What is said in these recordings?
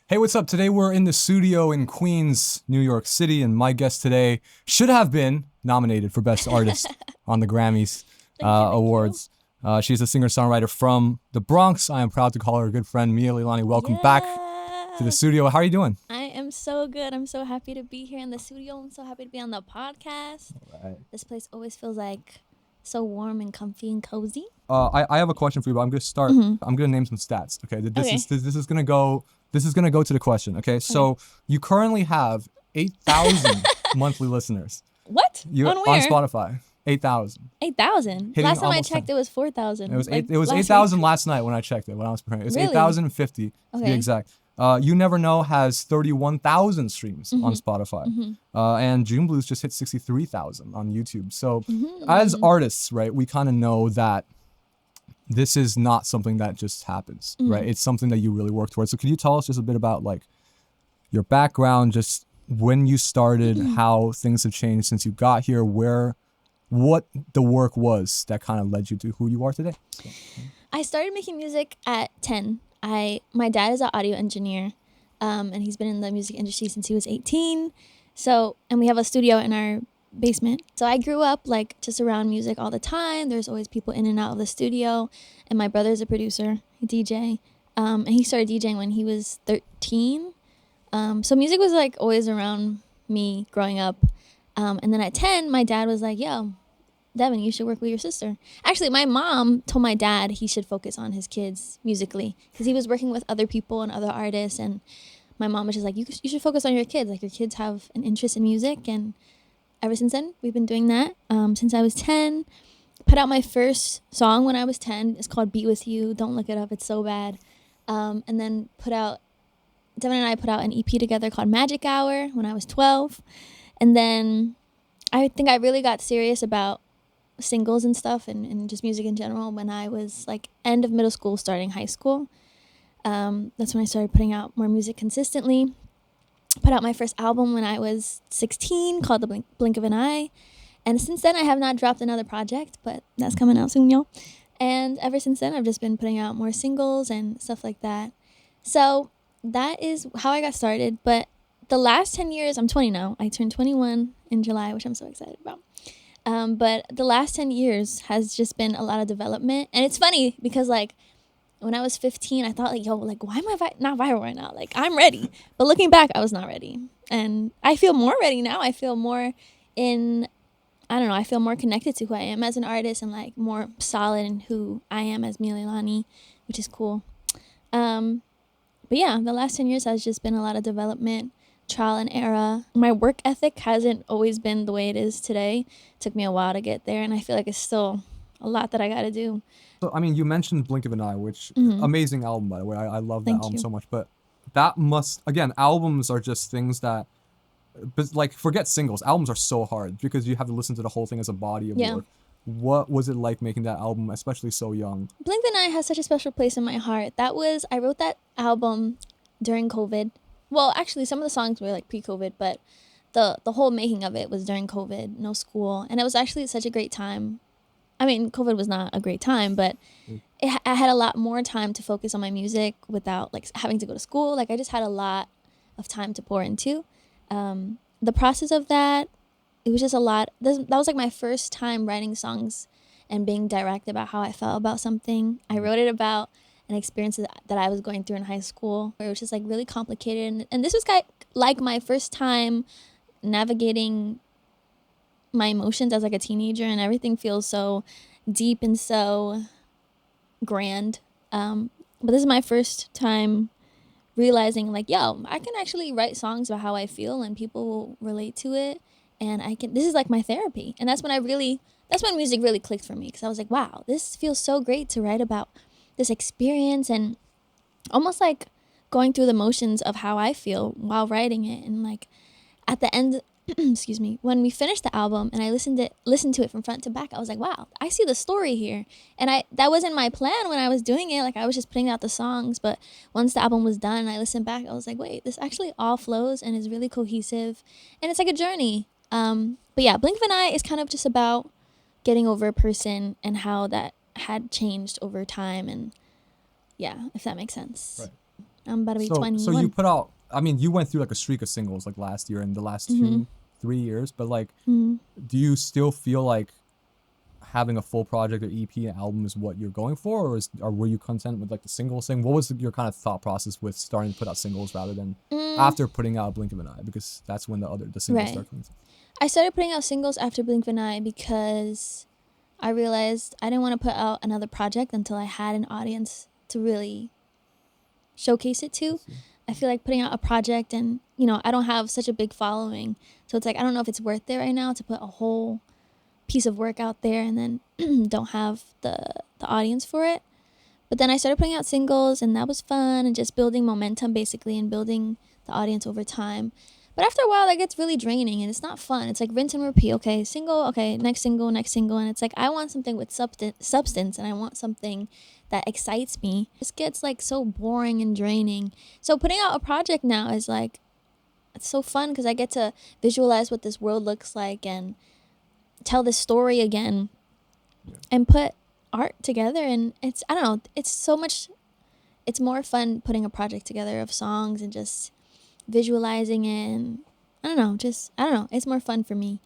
Hey, what's up? Today we're in the SUDIO in Queens, New York City, and my guest today should have been nominated for Best Artist on the Grammys Awards. She's a singer-songwriter from the Bronx. I am proud to call her a good friend, Mia Lailani. Welcome back to the SUDIO. How are you doing? I am so good. I'm so happy to be here in the studio. I'm so happy to be on the podcast. Right. This place always feels like so warm and comfy and cozy. I have a question for you, but I'm gonna start. I'm gonna name some stats. Okay, this is gonna go. This is gonna go to the question. Okay, so you currently have 8,000 monthly listeners. What? You on where? on Spotify. 8,000. 8,000. Last time I checked, it was 4,000. It was 8,000 last night when I checked it, when I was preparing. It was Really? 8,050 to be exact. You Never Know has 31,000 streams on Spotify. And June Blues just hit 63,000 on YouTube. So as artists, right, we kind of know that this is not something that just happens, right? It's something that you really work towards. So could you tell us just a bit about like your background, just when you started, how things have changed since you got here, what the work was that kind of led you to who you are today? I started making music at 10. My dad is an audio engineer, and he's been in the music industry since he was 18. And we have a studio in our basement. So I grew up like just around music all the time. There's always people in and out of the studio. And my brother's a producer, a DJ. And he started DJing when he was 13. So music was like always around me growing up. And then at 10, my dad was like, yo, Devin, you should work with your sister. Actually, my mom told my dad he should focus on his kids musically because he was working with other people and other artists. And my mom was just like, you should focus on your kids. Like your kids have an interest in music. And ever since then, we've been doing that since I was 10. Put out my first song when I was 10. It's called Be With You. Don't look it up. It's so bad. And then Devin and I put out an EP together called Magic Hour when I was 12. And then I think I really got serious about singles and stuff and just music in general when I was like end of middle school, starting high school. That's when I started putting out more music consistently. Put out my first album when I was 16 called The Blink of an Eye. And since then, I have not dropped another project, but that's coming out soon, y'all. And ever since then, I've just been putting out more singles and stuff like that. So that is how I got started. But the last 10 years, I'm 20 now. I turned 21 in July, which I'm so excited about. But the last 10 years has just been a lot of development. And it's funny because like when I was 15, I thought like, yo, like, why am I not viral right now? Like I'm ready. But looking back, I was not ready. And I feel more ready now. I feel more I feel more connected to who I am as an artist and like more solid in who I am as Mia Lailani, which is cool. But yeah, the last 10 years has just been a lot of development, trial and error. My work ethic hasn't always been the way it is today. It took me a while to get there, and I feel like it's still a lot that I got to do. So, I mean, you mentioned Blink of an Eye, which amazing album, by the way. I love that album so much. But albums are just things that, but like, forget singles. Albums are so hard because you have to listen to the whole thing as a body of work. What was it like making that album, especially so young? Blink of an Eye has such a special place in my heart. I wrote that album during COVID. Well, actually, some of the songs were like pre-COVID, but the whole making of it was during COVID, no school. And it was actually such a great time. I mean, COVID was not a great time, but I had a lot more time to focus on my music without like having to go to school. Like I just had a lot of time to pour into. The process of that, it was just a lot. That was like my first time writing songs and being direct about how I felt about something. I wrote it about an experience that I was going through in high school where it was just like really complicated. And this was like my first time navigating my emotions as like a teenager, and everything feels so deep and so grand. But this is my first time realizing like, yo, I can actually write songs about how I feel and people will relate to it. And this is like my therapy. And that's when music really clicked for me. Cause I was like, wow, this feels so great to write about this experience and almost like going through the motions of how I feel while writing it. And like at the end, excuse me, when we finished the album and I listened to it from front to back, I was like, wow, I see the story here. And that wasn't my plan when I was doing it. Like I was just putting out the songs, but once the album was done and I listened back, I was like, wait, this actually all flows and is really cohesive. And it's like a journey. But yeah, Blink of an Eye is kind of just about getting over a person and how that had changed over time. And yeah, if that makes sense. Right. I'm about to be So 21. you put out, I mean, you went through like a streak of singles like last year and the last Mm-hmm. 2-3 years, but like, Mm-hmm. do you still feel like having a full project or EP and album is what you're going for, or were you content with like the single thing? What was your kind of thought process with starting to put out singles rather than after putting out Blink of an Eye? Because that's when the singles Right. start coming. I started putting out singles after Blink of an Eye because I realized I didn't want to put out another project until I had an audience to really showcase it to. I feel like putting out a project and, you know, I don't have such a big following. So it's like, I don't know if it's worth it right now to put a whole piece of work out there and then don't have the audience for it. But then I started putting out singles and that was fun and just building momentum basically and building the audience over time. But after a while that gets really draining and it's not fun. It's like rinse and repeat. Okay, single, okay, next single. And it's like I want something with substance and I want something that excites me. This gets like so boring and draining. So putting out a project now is like, it's so fun because I get to visualize what this world looks like and tell this story again and put art together. And it's, I don't know, it's so much, it's more fun putting a project together of songs and just visualizing it. And I don't know, it's more fun for me.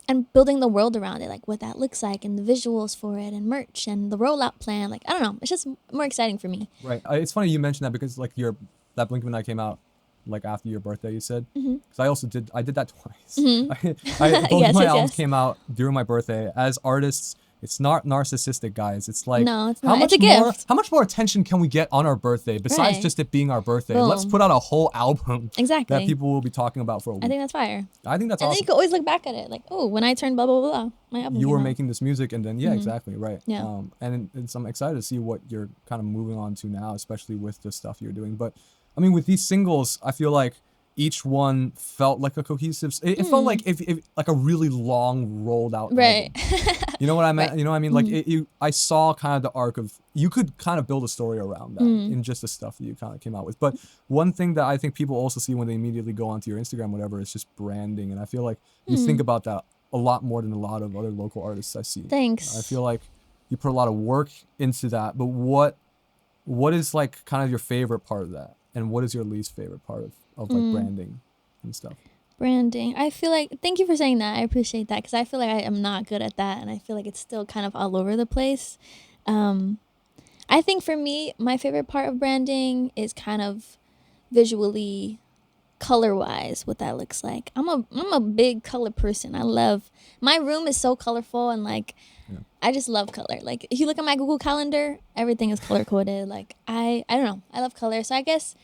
And building the world around it, like what that looks like and the visuals for it and merch and the rollout plan. Like, I don't know, it's just more exciting for me. Right. It's funny you mentioned that because like that Blink of an Eye came out like after your birthday, you said. Because I did that twice. Both my albums came out during my birthday. As artists, it's not narcissistic, guys. It's like, no, it's not. It's a gift. How much more attention can we get on our birthday besides just it being our birthday? Boom. Let's put out a whole album exactly that people will be talking about for a week. I think that's fire. I think that's and awesome. then you can always look back at it like, oh, when I turned blah blah blah, my album you came were out. making this music, and then exactly right. Yeah. And I'm excited to see what you're kind of moving on to now, especially with the stuff you're doing. But I mean, with these singles, I feel like each one felt like a cohesive. It felt like if like a really long rolled out right album. You know what I meant? Right. You know what I mean? Like I saw kind of the arc of, you could kind of build a story around that in just the stuff that you kind of came out with. But one thing that I think people also see when they immediately go onto your Instagram, whatever, is just branding. And I feel like you think about that a lot more than a lot of other local artists I see. Thanks. I feel like you put a lot of work into that. But what is like kind of your favorite part of that? And what is your least favorite part of like branding and stuff? Branding. I feel like, thank you for saying that. I appreciate that because I feel like I am not good at that and I feel like it's still kind of all over the place. I think for me, my favorite part of branding is kind of visually, color-wise, what that looks like. I'm a big color person. I love, my room is so colorful and like, I just love color. Like if you look at my Google Calendar, everything is color coded. Like I don't know, I love color. So I guess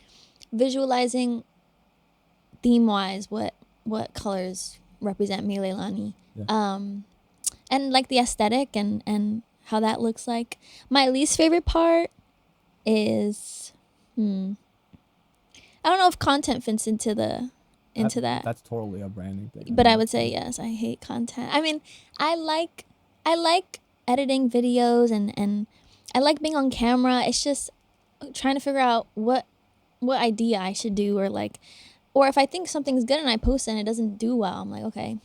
visualizing theme-wise what colors represent me, Lailani. And like the aesthetic and how that looks like. My least favorite part is I don't know if content fits into that. That's totally a branding thing. But I would say yes, I hate content. I mean, I like editing videos and I like being on camera. It's just trying to figure out what idea I should do, or if I think something's good and I post it and it doesn't do well, I'm like, okay,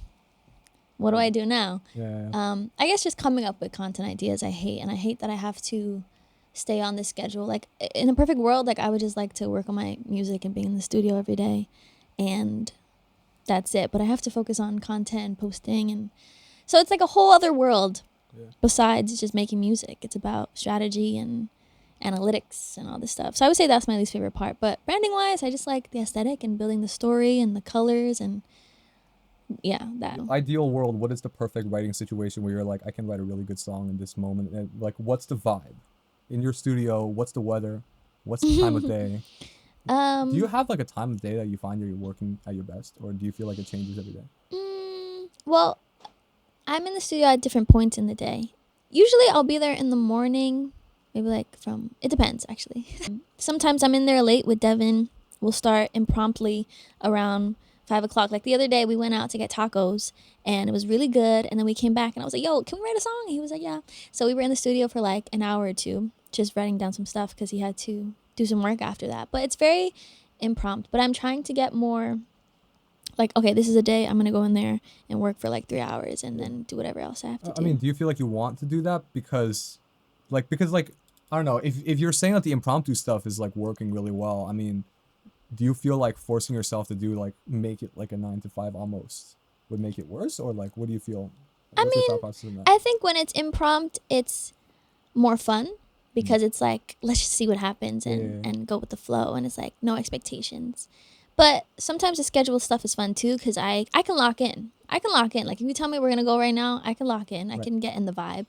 what do I do now? I guess just coming up with content ideas I hate, and I hate that I have to stay on this schedule. Like in a perfect world, like I would just like to work on my music and be in the studio every day and that's it. But I have to focus on content and posting, and so it's like a whole other world besides just making music. It's about strategy and analytics and all this stuff. So I would say that's my least favorite part. But branding wise, I just like the aesthetic and building the story and the colors and that. Ideal world, what is the perfect writing situation where you're like, I can write a really good song in this moment? And like, what's the vibe in your studio? What's the weather? What's the time of day? Do you have like a time of day that you find you're working at your best, or do you feel like it changes every day? Well, I'm in the studio at different points in the day. Usually I'll be there in the morning, maybe it depends actually. Sometimes I'm in there late with Devin. We'll start impromptu around 5 o'clock. Like the other day we went out to get tacos and it was really good. And then we came back and I was like, yo, can we write a song? And he was like, yeah. So we were in the studio for like an hour or two, just writing down some stuff because he had to do some work after that. But it's very impromptu. But I'm trying to get more like, okay, this is a day I'm going to go in there and work for like 3 hours and then do whatever else I have to do. I mean, do you feel like you want to do that because I don't know, if you're saying that the impromptu stuff is like working really well, I mean, do you feel like forcing yourself to do like make it like a 9 to 5 almost would make it worse, or like what do you feel? I What's your mean, thought process in that? I think when it's impromptu, it's more fun because it's like, let's just see what happens and go with the flow. And it's like, no expectations. But sometimes the schedule stuff is fun too because I can lock in. I can lock in. Like if you tell me we're going to go right now, I can lock in. I can get in the vibe.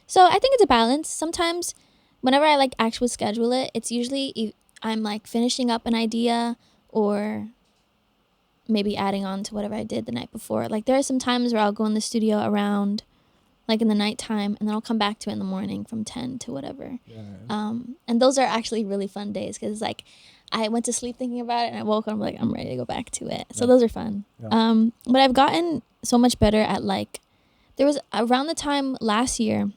So I think it's a balance. Sometimes whenever I like actually schedule it, it's usually I'm like finishing up an idea or maybe adding on to whatever I did the night before. Like there are some times where I'll go in the studio around like in the nighttime and then I'll come back to it in the morning from 10 to whatever. And those are actually really fun days because like I went to sleep thinking about it and I woke up and I'm like, I'm ready to go back to it. So those are fun. But I've gotten so much better at like, there was around the time last year,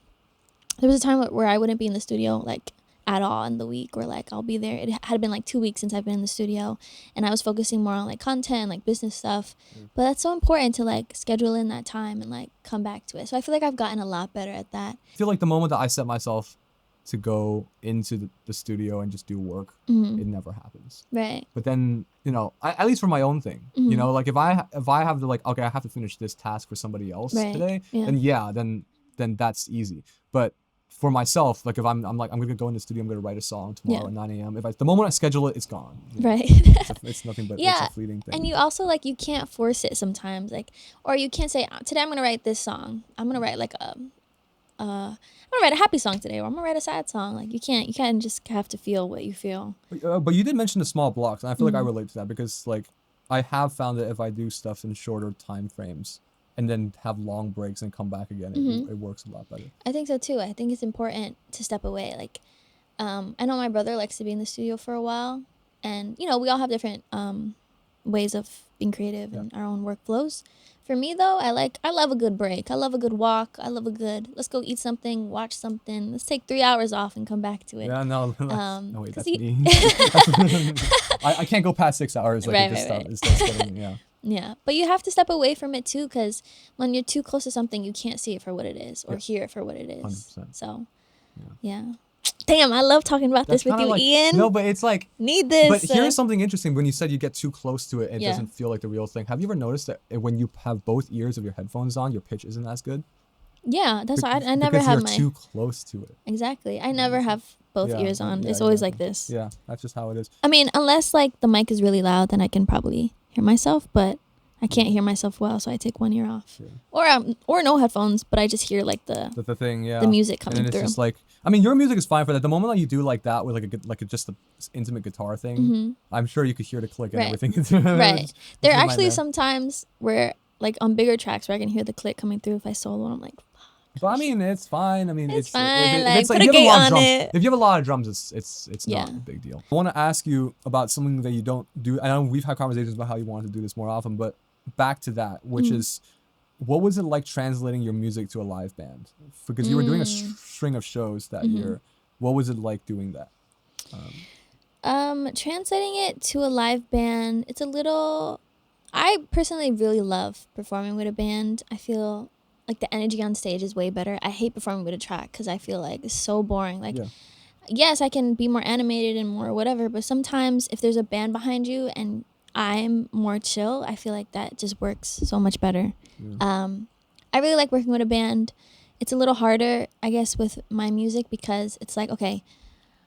there was a time where I wouldn't be in the studio like at all in the week, or like I'll be there. It had been like 2 weeks since I've been in the studio and I was focusing more on like content, like business stuff. But that's so important to like schedule in that time and like come back to it. So I feel like I've gotten a lot better at that. I feel like the moment that I set myself to go into the studio and just do work, it never happens. Right. But then, you know, at least for my own thing, you know, like if I have to like, okay, I have to finish this task for somebody else today, then that's easy. But for myself, like if I'm like, I'm going to go in the studio, I'm going to write a song tomorrow at 9 a.m. The moment I schedule it, it's gone. Right. It's nothing but it's a fleeting thing. And you also like, you can't force it sometimes. Like, or you can't say, today I'm going to write this song. I'm going to write like I'm going to write a happy song today, or I'm going to write a sad song. Like you can't just have to feel what you feel. But you did mention the small blocks, and I feel like I relate to that because like I have found that if I do stuff in shorter time frames and then have long breaks and come back again, it works a lot better. I think so too. I think it's important to step away. Like, I know my brother likes to be in the studio for a while, and you know, we all have different ways of being creative and our own workflows. For me though, I love a good break. I love a good walk. I love a good, let's go eat something, watch something. Let's take 3 hours off and come back to it. Yeah, no, no wait, that's me. I can't go past 6 hours. Like it starts getting, Yeah, but you have to step away from it too, because when you're too close to something, you can't see it for what it is or hear it for what it is. 100%. So, yeah. Damn, I love talking about this with you, like, Ian. No, but it's like... Need this. But here's something interesting. When you said you get too close to it, it doesn't feel like the real thing. Have you ever noticed that when you have both ears of your headphones on, your pitch isn't as good? Yeah, that's why I never have because you're too close to it. Exactly. I never have both ears on. It's always like this. Yeah, that's just how it is. I mean, unless like the mic is really loud, then I can probably hear myself, but I can't hear myself well, so I take one ear off. Yeah. Or no headphones, but I just hear like the thing, the music coming through. And it's just like, I mean, your music is fine for that. The moment that you do like that with just the intimate guitar thing, I'm sure you could hear the click and everything. Right. There are actually some times where like on bigger tracks where I can hear the click coming through if I solo and I'm like, but I mean, it's fine. I mean, it's fine. Like, put a gate on it. If you have a lot of drums, it's not a big deal. I want to ask you about something that you don't do. I know we've had conversations about how you want to do this more often, but back to that, which is, what was it like translating your music to a live band? Because you were doing a string of shows that year. What was it like doing that? Translating it to a live band, it's a little... I personally really love performing with a band. I feel like the energy on stage is way better. I hate performing with a track because I feel like it's so boring. Like, yes, I can be more animated and more whatever, but sometimes if there's a band behind you and I'm more chill, I feel like that just works so much better. I really like working with a band. It's a little harder, I guess, with my music because it's like, okay,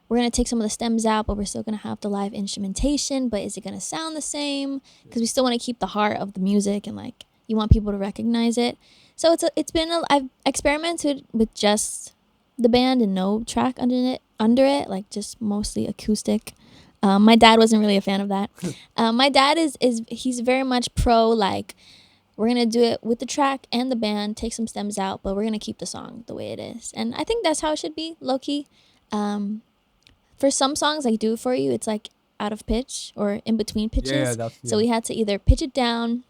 we're going to take some of the stems out, but we're still going to have the live instrumentation, but is it going to sound the same? Because we still want to keep the heart of the music and like you want people to recognize it. So I've experimented with just the band and no track under it, like just mostly acoustic. My dad wasn't really a fan of that. My dad he's very much pro, like, we're going to do it with the track and the band, take some stems out, but we're going to keep the song the way it is. And I think that's how it should be, low-key. For some songs, I do it for you. It's like out of pitch or in between pitches. So we had to either pitch it down.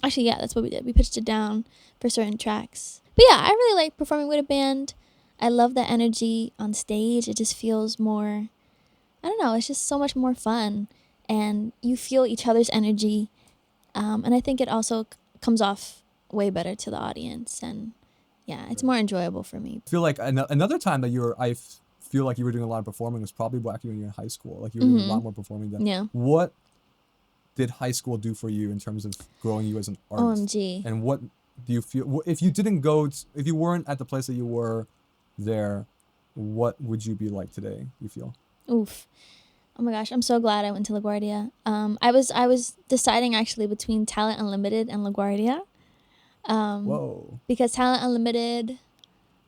Actually, yeah, that's what we did. We pitched it down for certain tracks. But yeah, I really like performing with a band. I love the energy on stage. It just feels more... I don't know, it's just so much more fun and you feel each other's energy. And I think it also comes off way better to the audience and Yeah, it's more enjoyable for me. I feel like another time that feel like you were doing a lot of performing was probably back when you were in high school. Like you were doing a lot more performing then. Yeah. What did high school do for you in terms of growing you as an artist? OMG. And what do you feel, if you didn't if you weren't at the place that you were there, what would you be like today, you feel? Oof. Oh my gosh, I'm so glad I went to LaGuardia. I was deciding actually between Talent Unlimited and LaGuardia. Whoa. Because Talent Unlimited,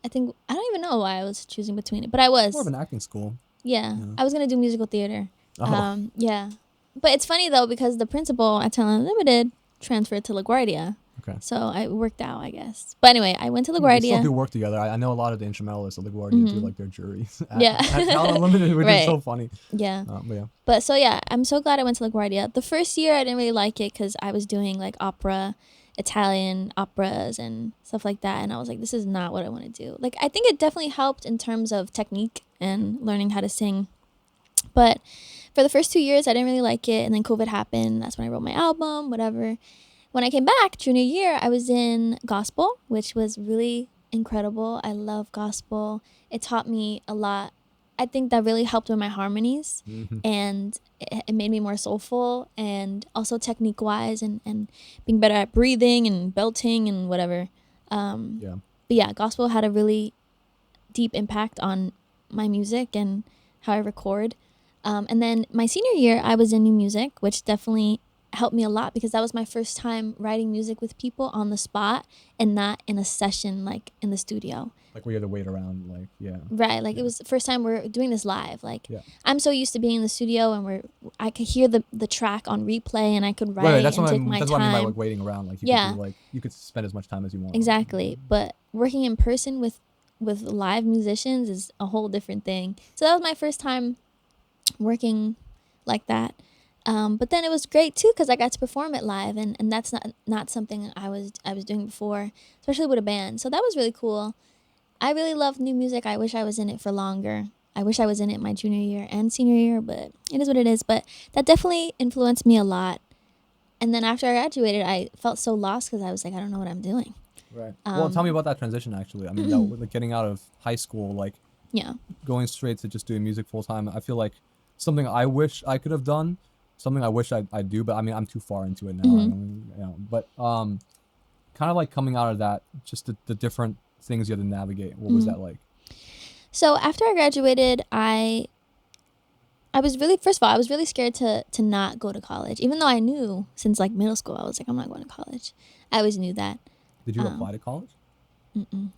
I don't even know why I was choosing between it, but I was. More of an acting school. Yeah. I was going to do musical theater. Oh. Yeah. But it's funny though, because the principal at Talent Unlimited transferred to LaGuardia. Okay. So it worked out, I guess. But anyway, I went to We LaGuardia. still do work together. I know a lot of the instrumentalists at LaGuardia do like their juries at Talent Unlimited, which is so funny. Yeah. Yeah. But so yeah, I'm so glad I went to LaGuardia. The first year I didn't really like it because I was doing like opera, Italian operas and stuff like that. And I was like, this is not what I want to do. Like, I think it definitely helped in terms of technique and learning how to sing. But for the first 2 years, I didn't really like it. And then COVID happened. That's when I wrote my album, whatever. When I came back, junior year, I was in gospel, which was really incredible. I love gospel. It taught me a lot. I think that really helped with my harmonies. And it made me more soulful, and also technique wise and being better at breathing and belting and whatever. But yeah, gospel had a really deep impact on my music and how I record. And then my senior year, I was in new music, which definitely helped me a lot because that was my first time writing music with people on the spot and not in a session like in the studio. Like we had to wait around, like, Right, like it was the first time we're doing this live. Like I'm so used to being in the studio and I could hear the track on replay and I could write that's and what take my time. That's what I mean by like waiting around. Like you could spend as much time as you want. Exactly, but working in person with live musicians is a whole different thing. So that was my first time working like that. But then it was great too because I got to perform it live, and that's not something I was doing before, especially with a band. So that was really cool. I really love new music. I wish I was in it for longer. I wish I was in it my junior year and senior year, but it is what it is. But that definitely influenced me a lot. And then after I graduated, I felt so lost because I was like, I don't know what I'm doing. Right. Well, tell me about that transition, actually. I mean, like getting out of high school, like going straight to just doing music full time. I feel like something I wish I could have done, something I wish I do, but I mean, I'm too far into it now. But kind of like coming out of that, just the different things you had to navigate. What was that like? So after I graduated, I was really, first of all, I was really scared to not go to college, even though I knew since like middle school, I was like, I'm not going to college. I always knew that. Did you apply to college?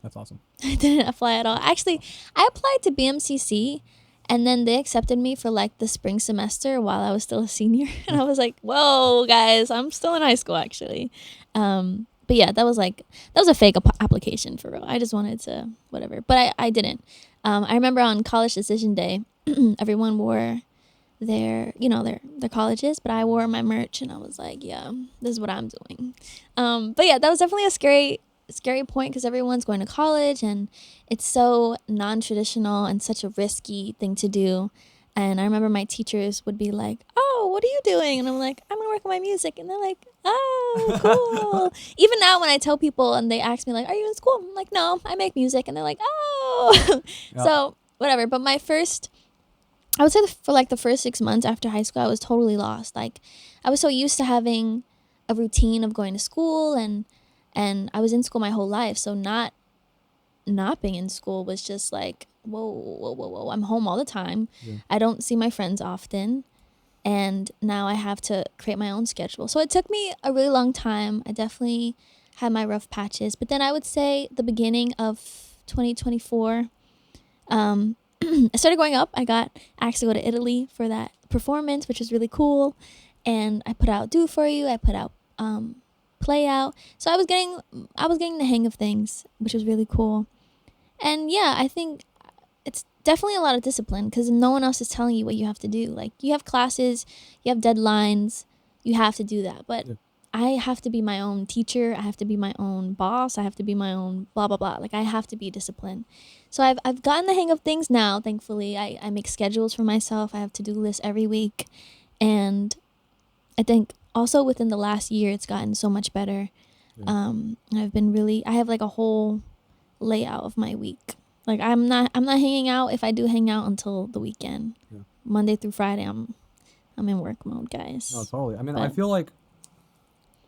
That's awesome. I didn't apply at all. Actually, I applied to BMCC, and then they accepted me for like the spring semester while I was still a senior. And I was like, whoa, guys, I'm still in high school, actually. But yeah, that was a fake application for real. I just wanted to whatever, but I didn't. I remember on college decision day, everyone wore their colleges, but I wore my merch, and I was like, yeah, this is what I'm doing. But yeah, that was definitely a scary point because everyone's going to college, and it's so non-traditional and such a risky thing to do. And I remember my teachers would be like, oh, what are you doing? And I'm like, I'm gonna work on my music. And they're like, oh, cool. Even now when I tell people and they ask me like, are you in school? I'm like, no, I make music. And they're like, oh. So whatever. But I would say for like the first 6 months after high school, I was totally lost. Like I was so used to having a routine of going to school, and I was in school my whole life. So not being in school was just like, whoa. I'm home all the time. Yeah. I don't see my friends often. And now I have to create my own schedule. So it took me a really long time. I definitely had my rough patches. But then I would say the beginning of 2024, I started going up. I got asked to go to Italy for that performance, which was really cool. And I put out Do For You. I put out Play Out. So I was getting the hang of things, which was really cool. And yeah, I think it's definitely a lot of discipline because no one else is telling you what you have to do. Like you have classes, you have deadlines, you have to do that. But I have to be my own teacher. I have to be my own boss. I have to be my own blah, blah, blah. Like I have to be disciplined. So I've gotten the hang of things now, thankfully. I make schedules for myself. I have to-do lists every week. And I think also within the last year, it's gotten so much better. I have like a whole layout of my week. Like I'm not hanging out, if I do hang out, until the weekend. Yeah. Monday through Friday I'm in work mode, guys. No, totally. I mean, But I feel like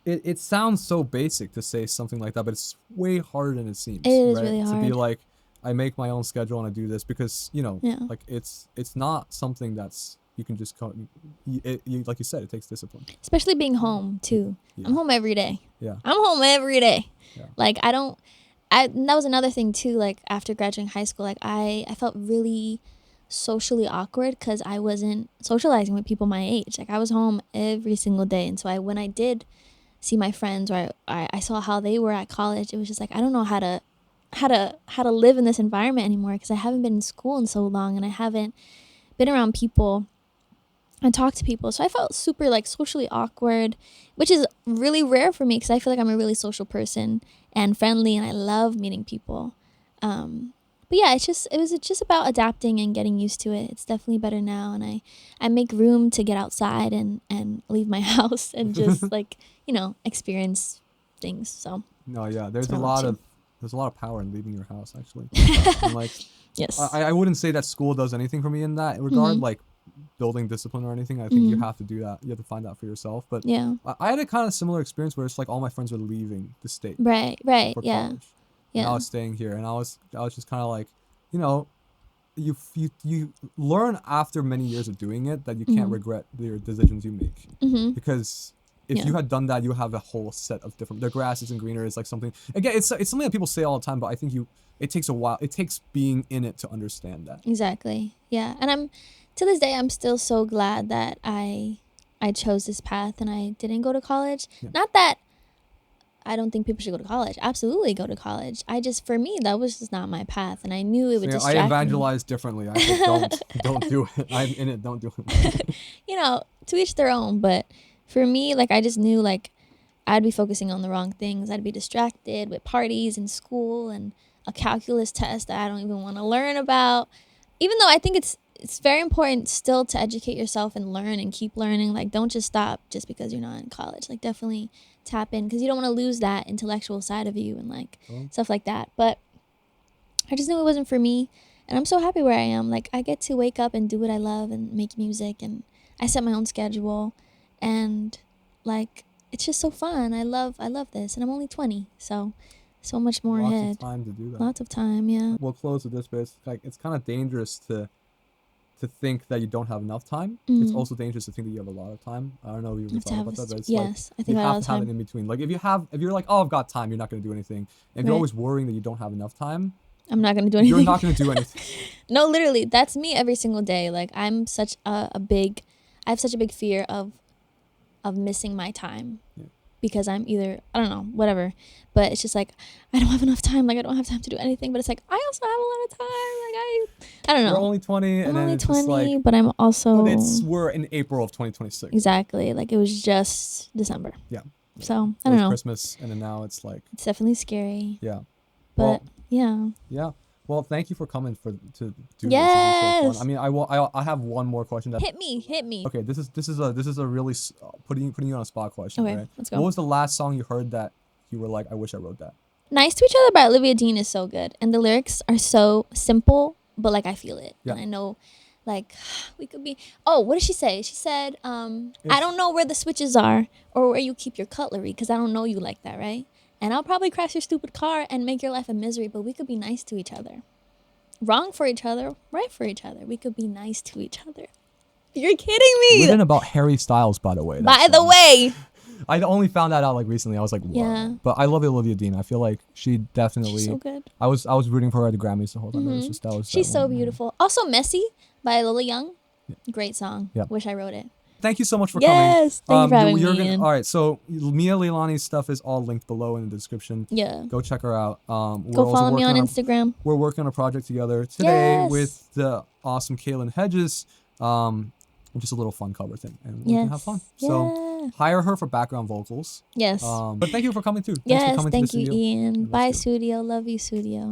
it sounds so basic to say something like that, but it's way harder than it seems. It is right? really To be hard. like, I make my own schedule and I do this because, you know, Yeah. like it's not something that's you can just like you said, it takes discipline. Especially being home too. Yeah. I'm home every day. Yeah. I'm home every day. Yeah. Like that was another thing too, like after graduating high school, like I felt really socially awkward because I wasn't socializing with people my age. Like I was home every single day, and so when I did see my friends, or I saw how they were at college, it was just like I don't know how to live in this environment anymore, because I haven't been in school in so long and I haven't been around people and talked to people. So I felt super like socially awkward, which is really rare for me because I feel like I'm a really social person and friendly, and I love meeting people. But yeah, it was just about adapting and getting used to it. It's definitely better now, and I make room to get outside and leave my house and just like, you know, experience things. So No, yeah, there's a what I lot love of power in leaving your house, actually. And like, yes. I wouldn't say that school does anything for me in that regard, like building discipline or anything. I think you have to do that. You have to find that for yourself. But Yeah. I had a kind of similar experience where it's like all my friends were leaving the state Right. for Yeah. college. And I was staying here, and I was just kind of like, you know, you learn after many years of doing it that you can't regret your decisions you make, because if you had done that, you have a whole set of different. The grass isn't greener. It's like something, again. It's something that people say all the time, but I think it takes a while. It takes being in it to understand that. Exactly. Yeah. And to this day, I'm still so glad that I chose this path and I didn't go to college. Yeah. Not that I don't think people should go to college. Absolutely go to college. For me, that was just not my path, and I knew it would distract me. I evangelize differently. I said, don't do it. I'm in it. Don't do it. You know, to each their own. But for me, like I just knew like I'd be focusing on the wrong things. I'd be distracted with parties and school and a calculus test that I don't even want to learn about. Even though I think it's very important still to educate yourself and learn and keep learning. Like don't just stop just because you're not in college. Like definitely tap in, because you don't want to lose that intellectual side of you and like stuff like that. But I just knew it wasn't for me, and I'm so happy where I am. Like I get to wake up and do what I love and make music, and I set my own schedule, and like it's just so fun. I love this, and I'm only 20, so much more ahead. Lots of time to do that. Lots of time, yeah. We'll close with this, but it's kind of dangerous to think that you don't have enough time. It's also dangerous to think that you have a lot of time. I don't know if you ever thought about that, but it's yes, like I think you all have the to have time. it in between. Like if you're like, oh, I've got time, you're not going to do anything. And if you're always worrying that you don't have enough time, I'm not going to do anything. you're not going to do anything. No, literally, that's me every single day. Like I'm such I have such a big fear of missing my time. Yeah. Because I'm either, I don't know, whatever. But it's just like, I don't have enough time. Like, I don't have time to do anything. But it's like, I also have a lot of time. Like, I don't know. You're only 20, and I'm then only it's 20, just like, but I'm also. but we're in April of 2026. Exactly. Like, it was just December. Yeah. So, I don't know. Christmas, and then now it's like. It's definitely scary. Yeah. But, yeah. Yeah. Well, thank you for coming to do this. Yes. This is so fun. I mean, I have one more question. Hit me. Okay, this is a really putting you on a spot question. Okay, right? let's go. What was the last song you heard that you were like, I wish I wrote that? Nice to Each Other by Olivia Dean is so good. And the lyrics are so simple, but like I feel it. Yeah. And I know like we could be, oh, what did she say? She said, I don't know where the switches are or where you keep your cutlery, because I don't know you like that, right? And I'll probably crash your stupid car and make your life a misery, but we could be nice to each other. Wrong for each other, right for each other. We could be nice to each other. You're kidding me. Written about Harry Styles, by the way. By the way. I only found that out like recently. I was like, wow. Yeah. But I love Olivia Dean. I feel like she definitely. She's so good. I was rooting for her at the Grammys the whole time. It was just, She's so beautiful. Also, Messy by Lola Young. Yeah. Great song. Yeah. Wish I wrote it. Thank you so much for Yes, coming. thank you for having me in. All right, so Mia Lailani's stuff is all linked below in the description. Yeah. Go check her out. Go follow me on Instagram. We're working on a project together today Yes. with the awesome Kaylin Hedges. Just a little fun cover thing, and we can have fun. So hire her for background vocals. Yes. But thank you for coming too. Yes, Thanks for coming thank to the you, studio. Ian. Bye, SUDIO. Love you, SUDIO.